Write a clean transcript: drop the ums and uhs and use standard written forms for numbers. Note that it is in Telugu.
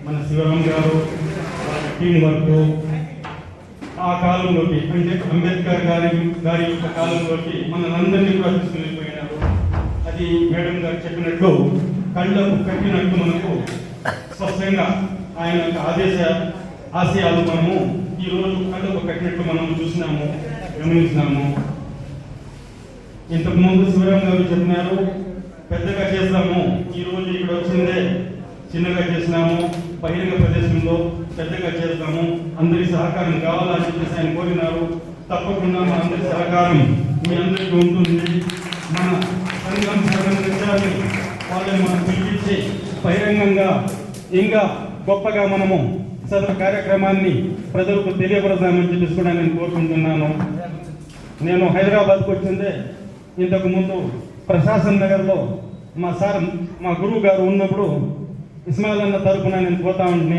మన శివరాం గారు టీం వర్క్ ఆ కాలంలోకి అంటే అంబేద్కర్ గారి యొక్క కాలంలోకి మనలందరినీ కూడా తీసుకెళ్ళిపోయినారు. అది మేడం గారు చెప్పినట్టు కళ్ళకు కట్టినట్టు మనకు స్పష్టంగా ఆయన యొక్క ఆశయాలు మనము ఈరోజు కళ్ళకు కట్టినట్టు మనం చూసినాము, గమనించినాము. ఇంతకుముందు శివరాం గారు చెప్పినారు పెద్దగా చేస్తాము, ఈరోజు ఇక్కడ వచ్చిందే చిన్నగా చేసినాము, బహిరంగ ప్రదేశంలో పెద్దగా చేస్తాము, అందరి సహకారం కావాలని చెప్పేసి ఆయన కోరినారు. తప్పకుండా మా అందరి సహకారం మీ అందరికీ ఉంటుంది. మన సంఘం సహకరించాలని వాళ్ళని మనం పిలిపించి బహిరంగంగా ఇంకా గొప్పగా మనము సదరు కార్యక్రమాన్ని ప్రజలకు తెలియపరచామని చెప్పేసి కూడా నేను కోరుకుంటున్నాను. నేను హైదరాబాద్కు వచ్చిందే ఇంతకు ముందు ప్రశాసన్ నగర్లో మా గురువు గారు ఉన్నప్పుడు ఇస్మాయిల్ అన్న తరపున నేను పోతా ఉంటే